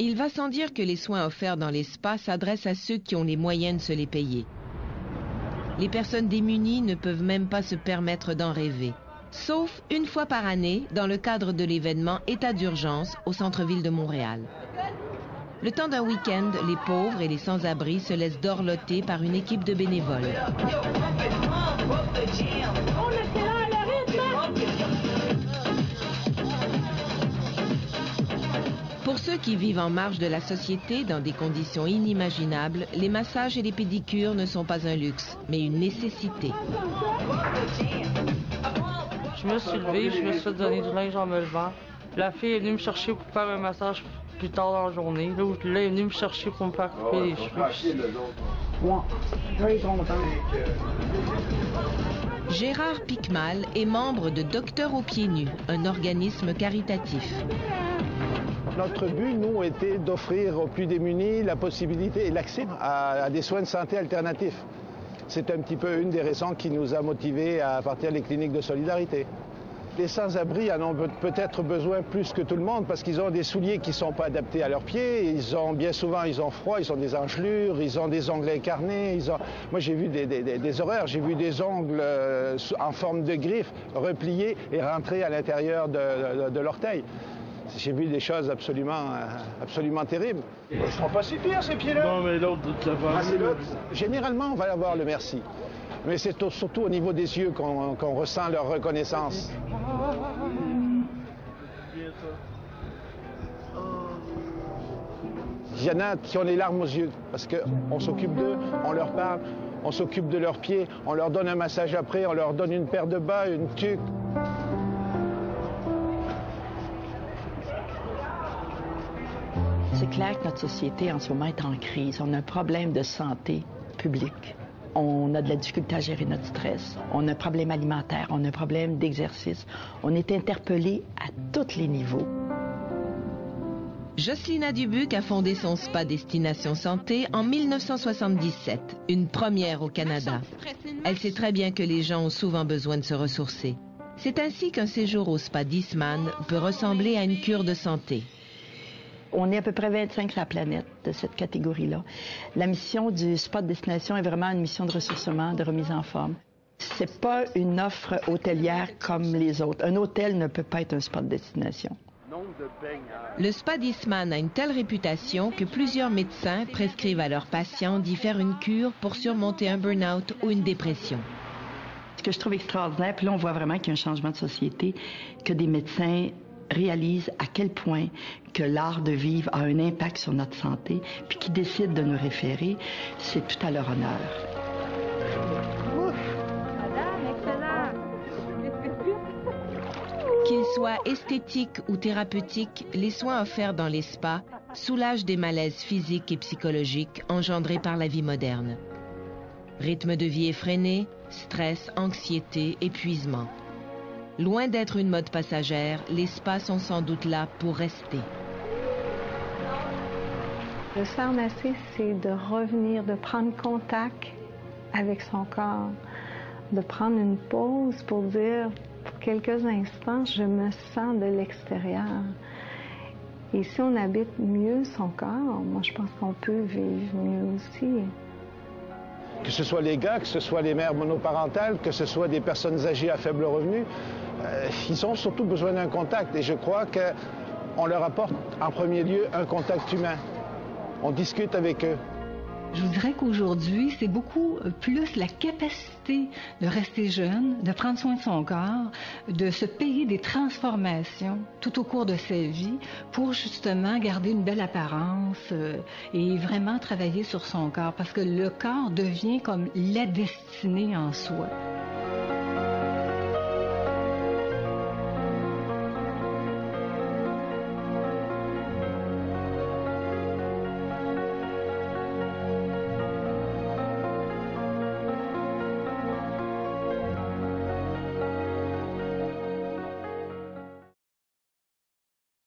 Il va sans dire que les soins offerts dans les spas s'adressent à ceux qui ont les moyens de se les payer. Les personnes démunies ne peuvent même pas se permettre d'en rêver. Sauf une fois par année, dans le cadre de l'événement État d'urgence au centre-ville de Montréal. Le temps d'un week-end, les pauvres et les sans-abri se laissent dorloter par une équipe de bénévoles. Pour ceux qui vivent en marge de la société dans des conditions inimaginables, les massages et les pédicures ne sont pas un luxe, mais une nécessité. Je me suis levée, je me suis donné du linge en me levant. La fille est venue me chercher pour faire un massage plus tard dans la journée. Là, elle est venue me chercher pour me faire couper les cheveux. Gérard Picmal est membre de Docteurs aux pieds nus, un organisme caritatif. Notre but, nous, était d'offrir aux plus démunis la possibilité et l'accès à des soins de santé alternatifs. C'est un petit peu une des raisons qui nous a motivés à partir des cliniques de solidarité. Les sans-abri en ont peut-être besoin plus que tout le monde parce qu'ils ont des souliers qui ne sont pas adaptés à leurs pieds. Bien souvent, ils ont froid, ils ont des engelures, ils ont des ongles incarnés. Moi, j'ai vu des horreurs. J'ai vu des ongles en forme de griffes repliés et rentrer à l'intérieur de l'orteil. J'ai vu des choses absolument terribles. Ils sont pas si pires, ces pieds-là. Non, mais l'autre, Généralement, on va avoir le merci. Mais c'est surtout au niveau des yeux qu'on ressent leur reconnaissance. Il y en a qui ont les larmes aux yeux parce qu'on s'occupe d'eux, on leur parle, on s'occupe de leurs pieds, on leur donne un massage après, on leur donne une paire de bas, une tuque. C'est clair que notre société en ce moment est en crise. On a un problème de santé publique. On a de la difficulté à gérer notre stress. On a un problème alimentaire. On a un problème d'exercice. On est interpellé à tous les niveaux. Jocelyna Dubuc a fondé son spa Destination Santé en 1977, une première au Canada. Elle sait très bien que les gens ont souvent besoin de se ressourcer. C'est ainsi qu'un séjour au spa d'Eastman peut ressembler à une cure de santé. On est à peu près 25 sur la planète de cette catégorie-là. La mission du spa de destination est vraiment une mission de ressourcement, de remise en forme. C'est pas une offre hôtelière comme les autres. Un hôtel ne peut pas être un spa de destination. Le spa d'Eastman a une telle réputation que plusieurs médecins prescrivent à leurs patients d'y faire une cure pour surmonter un burn-out ou une dépression. Ce que je trouve extraordinaire, puis là on voit vraiment qu'il y a un changement de société, que des médecins réalisent à quel point que l'art de vivre a un impact sur notre santé, puis qui décident de nous référer, c'est tout à leur honneur. Qu'ils soient esthétiques ou thérapeutiques, les soins offerts dans les spas soulagent des malaises physiques et psychologiques engendrés par la vie moderne. Rythme de vie effréné, stress, anxiété, épuisement. Loin d'être une mode passagère, les spas sont sans doute là pour rester. Le pharmacie, c'est de revenir, de prendre contact avec son corps, de prendre une pause pour dire, pour quelques instants, je me sens de l'extérieur. Et si on habite mieux son corps, moi je pense qu'on peut vivre mieux aussi. Que ce soit les gars, que ce soit les mères monoparentales, que ce soit des personnes âgées à faible revenu, ils ont surtout besoin d'un contact. Et je crois qu'on leur apporte en premier lieu un contact humain. On discute avec eux. Je vous dirais qu'aujourd'hui, c'est beaucoup plus la capacité de rester jeune, de prendre soin de son corps, de se payer des transformations tout au cours de sa vie pour justement garder une belle apparence et vraiment travailler sur son corps parce que le corps devient comme la destinée en soi.